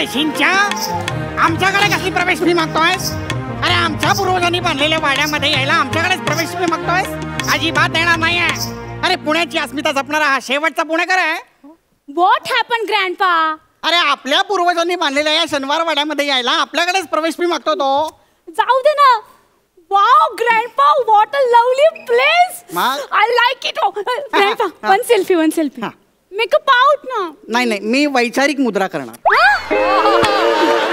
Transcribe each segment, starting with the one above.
काय शिंच्या, आमच्याकडे कसली प्रवेश फी मागतोयस? अरे आमच्या पूर्वजांनी बांधलेल्या वाड्यामध्ये यायला आमच्याकडेच प्रवेश फी मागतोयस? अजिबात देणार नाहीये. अरे पुण्याची अस्मिता जपणारा हा शेवटचा पुणेकर आहे. What happened, grandpa? अरे आपल्या पूर्वजांनी बांधलेल्या या शनिवार वाड्यामध्ये यायला आपल्याकडेच प्रवेश फी मागतो तो. जाऊ दे ना. Wow, grandpa, what a lovely place. I like it. Grandpa, one selfie. Make a pout ना. नाही, मी वैचारिक मुद्रा करणार.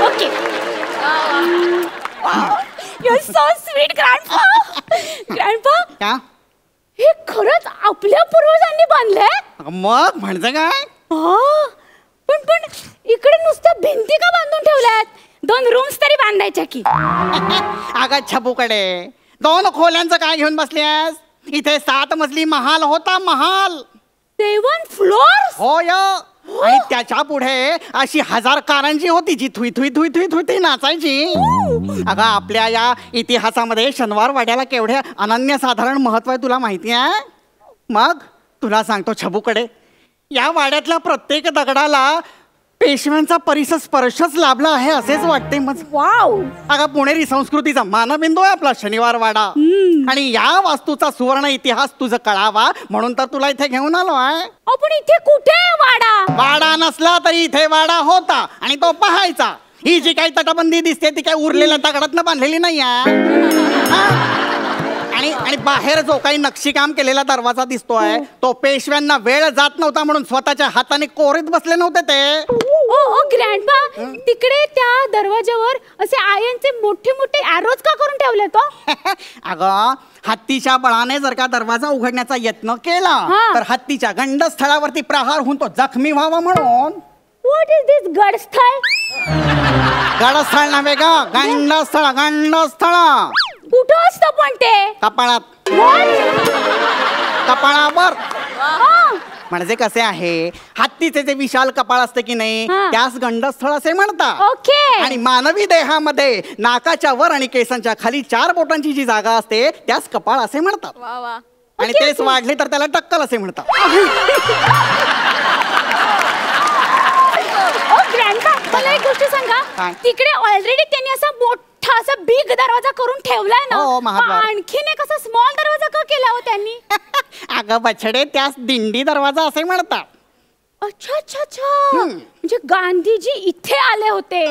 Okay. You're so sweet, grandpa. Grandpa? क्या? हे खरंच आपल्या पूर्वजांनी बांधलंय? मग म्हणजे काय? पण इकडे नुसत्या भिंती का बांधून ठेवल्यात? 2 रूम्स तरी बांधायच्या की. अगं छबूकडे 2 खोल्यांचं काय घेऊन बसलीस? इथे 7 मजली महाल होता, महाल. 7 floors? हो या. आणि त्याच्या पुढे अशी 1000 कारंजी होती जी Thuy Thuy Thuy Thuy Thuy नाचायची. अगं आपल्या या इतिहासामध्ये शनिवार वाड्याला केवढे अनन्यसाधारण महत्व आहे तुला माहिती आहे? मग तुला सांगतो छबूकडे, या वाड्यातल्या प्रत्येक दगडाला पेशव्यांचा परिसर स्पर्शच लाभला आहे असेच वाटते. मग वाव. अगं पुणेरी संस्कृतीचा मानबिंदू आहे आपला शनिवार वाडा. आणि या वास्तूचा सुवर्ण इतिहास तुझं कळावा म्हणून तर तुला इथे घेऊन आलो आहे. पण इथे कुठे वाडा? वाडा नसला तरी इथे वाडा होता आणि तो पाहायचा. ही जी काही तटबंदी दिसते ती काही उरलेल्या दगडातनं बांधलेली नाही आहे. आणि बाहेर जो काही नक्षीकाम केलेला दरवाजा दिसतोय तो पेशव्यांना वेळ जात नव्हता म्हणून स्वतःच्या हाताने कोरीत बसले नव्हते ते. ग्रँडपा, तिकडे त्या दरवाजावर असे आयनचे मोठे मोठे एरोज का करून ठेवले तो? अगं हत्तीच्या बळाने जर का दरवाजा उघडण्याचा यत्न केला तर हत्तीच्या गंडस्थळावरती प्रहार होऊन तो जखमी व्हावा म्हणून. व्हॉट इज दिस गडस्थळ? गडस्थळ नव्हे ग, गंडस्थळ. गंडस्थळ कुठं असतं पण ते? कपाळात. कपाळावर. म्हणजे कसे आहे, हत्तीचे जे विशाल कपाळ असते की नाही त्यास गंडस्थळ असे म्हणतात. ओके. आणि मानवी देहामध्ये नाकाच्या वर आणि केसांच्या खाली 4 बोटांची जी जागा असते त्यास कपाळ असे म्हणतात. आणि तेच वाढले तर त्याला टक्कल असे म्हणतात. मला एक गोष्ट सांगा, तिकडे ऑलरेडी त्यांनी असा मोठा असा बिग दरवाजा करून ठेवलाय ना, आणखीन एक असा स्मॉल दरवाजा का केला हो त्यांनी? अगं बछडे, त्यास दिंडी दरवाजा असे म्हणतात. अच्छा अच्छा अच्छा. म्हणजे गांधीजी इथे आले होते.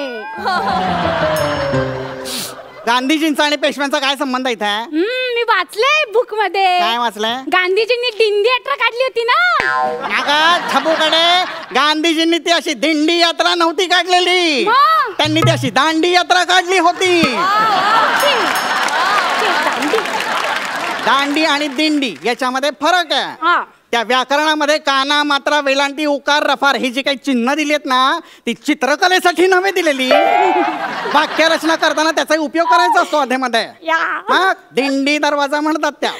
गांधीजींचा आणि पेशव्यांचा काय संबंध इथे? मी वाचलंय बुक मध्ये. काय वाचलंय? गांधीजींनी दिंडी यात्रा काढली होती ना. अगं छबूकडे, गांधीजींनी ती अशी दिंडी यात्रा नव्हती काढलेली, त्यांनी ती अशी दांडी यात्रा काढली होती. दांडी आणि दिंडी याच्यामध्ये फरक आहे. त्या व्याकरणामध्ये काना, मात्रा, वेलांटी, उकार, रफार ही जी काही चिन्ह दिली आहेत ना ती चित्रकलेसाठी नव्हे दिलेली, वाक्यरचना करताना त्याचा उपयोग करायचा असतो अधेमध्ये. मग दिंडी दरवाजा म्हणतात त्या.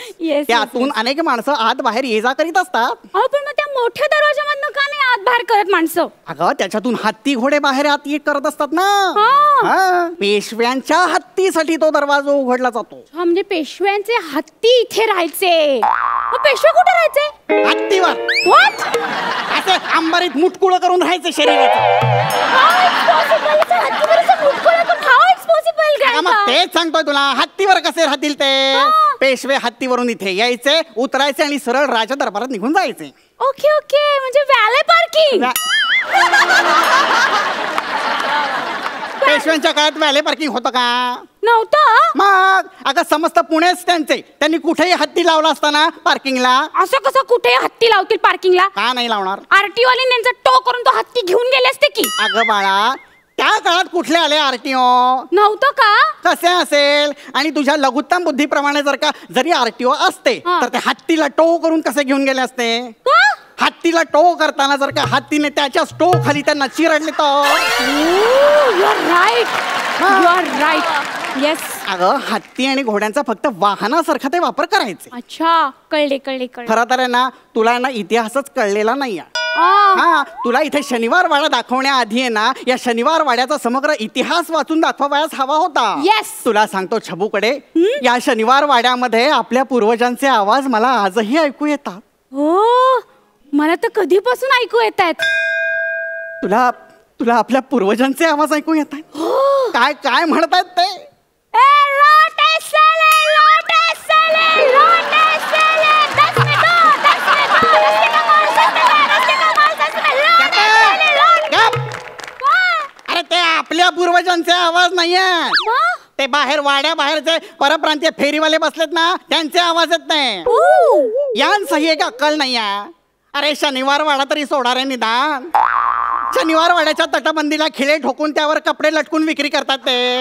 त्यातून अनेक माणसं आत बाहेर ये जा करीत असतात. पण मग त्या मोठ्या दरवाजामधनं का नाही आत बाहेर करत माणसं? अगं त्याच्यातून हत्ती घोडे बाहेर आत ये करत असतात ना. पेशव्यांच्या हत्तीसाठी तो दरवाजा उघडला जातो. म्हणजे पेशव्यांचे हत्ती इथे राहायचे. पेशवे कुठे राहायचे? हत्तीवर. असे अंबरीत मुटकुळ करून राहायचे शरीराचं. मग तेच सांगतोय तुला, हत्तीवर कसे राहतील ते. पेशवे हत्तीवरून इथे यायचे, उतरायचे आणि सरळ राजा दरबारात निघून जायचे. Okay okay. म्हणजे वॅले पार्किंग. पेशव्यांच्या काळात व्हॅले पार्किंग होतं का? नव्हतं. मग अगं समस्त पुणेच त्यांचे. त्यांनी कुठेही हत्ती लावला असताना पार्किंगला. असं कसं कुठे हत्ती लावतील पार्किंगला? का नाही लावणार? आरटीओ वाले त्यांचा टो करून तो हत्ती घेऊन गेले असते की. अगं बाळा, त्या काळात कुठले आले आरटीओ? नव्हतं का? कसे असेल? आणि तुझ्या लघुत्तम बुद्धीप्रमाणे जरी आरटीओ असते तर ते हत्तीला टो करून कसे घेऊन गेले असते? हत्तीला टो करताना जर का हत्तीने त्याच्या टो खाली त्यांना चिरडले तर. येस. अगं हत्ती आणि घोड्यांचा फक्त वाहनासारखा ते वापर करायचे. अच्छा, कळले कळले कळले. खरं तर आहे ना, तुला ना इतिहासच कळलेला नाहीये. हा, तुला इथे शनिवार वाडा दाखवण्याआधी आहे ना या शनिवार वाड्याचा समग्र इतिहास वाचून दाखवायला हवा होता. येस. तुला सांगतो छबूकडे, या शनिवार वाड्यामध्ये आपल्या पूर्वजांचे आवाज मला आजही ऐकू येतात. हो, मला तर कधीपासून ऐकू येत आहेत. तुला आपल्या पूर्वजांचे आवाज ऐकू येत आहेत? काय काय म्हणतात ते? अरे ते आपल्या पूर्वजांचे आवाज नाहीये, ते बाहेर वाड्या बाहेरचे परप्रांतीय फेरीवाले बसलेत ना, त्यांचे आवाज येत नाही. यांसही एक अक्कल नाहीये. अरे शनिवार वाडा तरी सोडा रे निदान. शनिवार वाड्याच्या तटबंदीला खिळे ठोकून त्यावर कपडे लटकून विक्री करतात ते.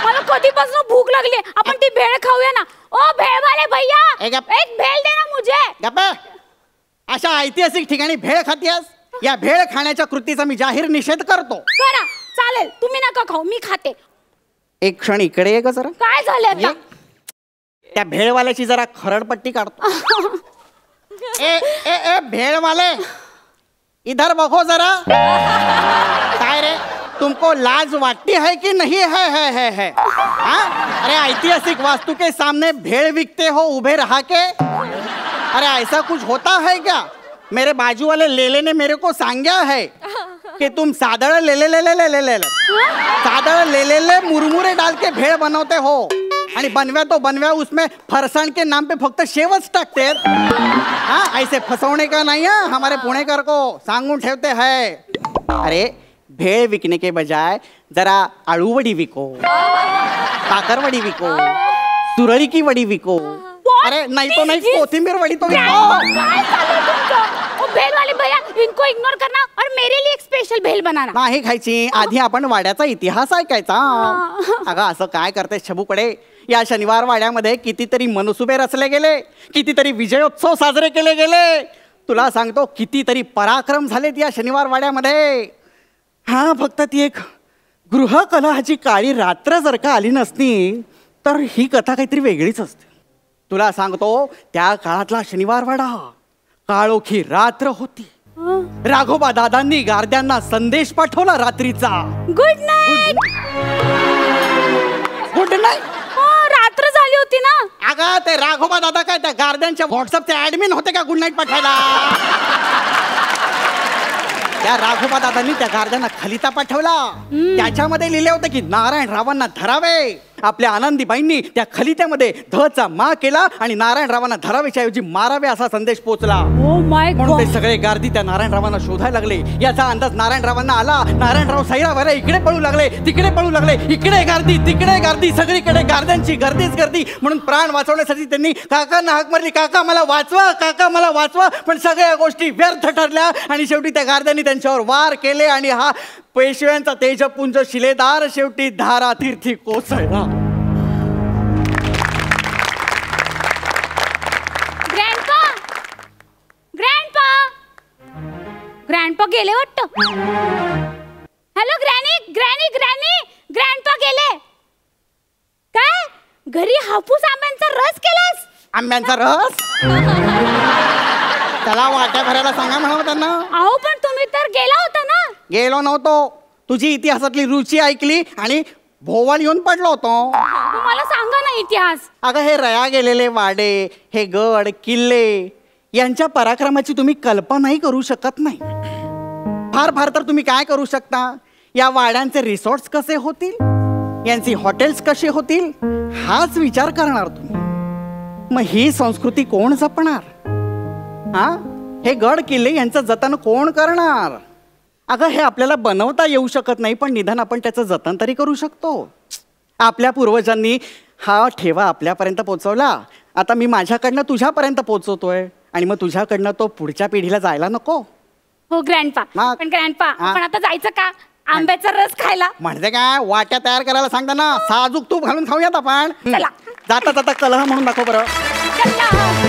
मला कधीपासून भूक लागली, आपण ती भेळ खाऊया ना. ओ भेळवाले भैया, एक भेळ दे ना मुझे. गप्पे, अशा ऐतिहासिक ठिकाणी भेळ खातीयस? या भेळ खाण्याच्या कृतीचा मी जाहीर निषेध करतो. करा, चालेल, तुम्ही नका खाऊ, मी खाते. एक क्षण इकडे ये ग जरा. काय झालं आता? त्या भेळवाल्याची जरा खरडपट्टी काढतो. ए ए ए भेळवाले, इधर बघो जरा. काय रे, तुमको लाज वाटती है कि नहीं है? हाँ? अरे ऐतिहासिक वास्तु के सामने भेड़ बिकते हो उभे रहा के? अरे ऐसा कुछ होता है क्या? मेरे बाजू वाले लेले ने मेरे को सांगा है कि तुम सादड़ ले सादड़ ले मुरमुरे डाल के भेड़ बनवते हो, आणि बनव्या तो बनव्या उसमें फरसाण के नाम पे फक्त शेवच टाकते. हाँ, ऐसे फसवणे का नहीं है. हमारे पुणेकर को सांगून ठेवते हैं. अरे भेड़ विकने के बजाय जरा आळू वडी विको, काकर वडी विको, सुरळी की वडी विको. अरे नहीं तो नहीं, कोथिंबीर वडी तो विको. भेल वाले भैया, इनको इग्नोर करना और मेरे लिए एक स्पेशल भेल बनाना. नाही खायची, आधी आपण वाड्याचा इतिहास ऐकायचा. अगं असं काय करते छबूकडे? या शनिवार वाड्यामध्ये कितीतरी मनसुबे रचले गेले, कितीतरी विजयोत्सव साजरे केले गेले. तुला सांगतो कितीतरी पराक्रम झालेत या शनिवार वाड्यामध्ये. हा, फक्त ती एक गृहकलहाची काळी रात्र जर का आली नसती तर ही कथा काहीतरी वेगळीच असते. तुला सांगतो त्या काळातला शनिवार वाडा काळोखी रात्र होती. राघोबा दादांनी गारद्यांना संदेश पाठवला रात्रीचा. Good night. Good night. रात्र झाली होती ना. अगं ते राघोबा दादा काय त्या गार्डनच्या व्हॉट्सअपचे ऍडमिन होते का गुड नाईट पाठवायला? त्या राघोबा दादांनी त्या गार्डनला खलिता पाठवला. त्याच्यामध्ये लिहिले होते की नारायण रावांना धरावे. आपल्या आनंदीबाईंनी त्या खलित्यामध्ये धचा मा केला आणि नारायण रावांना धरावेच्या ऐवजी मारावे असा संदेश पोहोचला. म्हणून ते सगळे गार्दी त्या नारायण रावांना शोधायला लागले. याचा अंदाज नारायण रावांना आला. नारायणराव सैरावाला इकडे पळू लागले, तिकडे पळू लागले, इकडे गार्दी तिकडे गार्दी, सगळीकडे गार्द्यांची गर्दीच गर्दी. म्हणून प्राण वाचवण्यासाठी त्यांनी काकांना हाक मारली, काका मला वाचवा, काका मला वाचवा. पण सगळ्या गोष्टी व्यर्थ ठरल्या आणि शेवटी त्या गार्द्यांनी त्यांच्यावर वार केले आणि हा पेशव्यांचा तेजपुंज शिलेदार शेवटी धारातीर्थी कोसळला. ग्रँडपा गेले वाटतं. Hello granny, granny granny, grandpa गेले. काय घरी हापूस आंब्यांचा रस केलास? आंब्यांचा रस? त्याला वाट्या भरायला सांगा म्हणावं त्यांना. अहो पण तुम्ही तर गेला होता ना. गेलो नव्हतो, तुझी इतिहासातली रुची ऐकली आणि भोवळ येऊन पडलो होतो. मला सांगा ना इतिहास. अगं हे रया गेलेले वाडे, हे गड किल्ले यांच्या पराक्रमाची तुम्ही कल्पनाही करू शकत नाही. फार फार तर तुम्ही काय करू शकता, या वाड्यांचे रिसॉर्ट्स कसे होतील, यांची हॉटेल्स कसे होतील हाच विचार करणार तुम्ही. मग ही संस्कृती कोण जपणार? हा, हे गड किल्ले यांचं जतन कोण करणार? अगं हे आपल्याला बनवता येऊ शकत नाही, पण निदान आपण त्याचं जतन तरी करू शकतो. आपल्या पूर्वजांनी हा ठेवा आपल्यापर्यंत पोहोचवला. आता मी माझ्याकडनं तुझ्यापर्यंत पोहोचवतोय आणि मग तुझ्याकडनं तो पुढच्या पिढीला जायला नको. हो ग्रँडपा, पण ग्रँडपा आपण आता जायचं का आंब्याचा रस खायला? म्हणजे काय, वाट्या तयार करायला सांगता ना, साजूक तूप घालून खाऊयात आपण. चला. जाता जाता कलह म्हणून दाखव बरं. चला.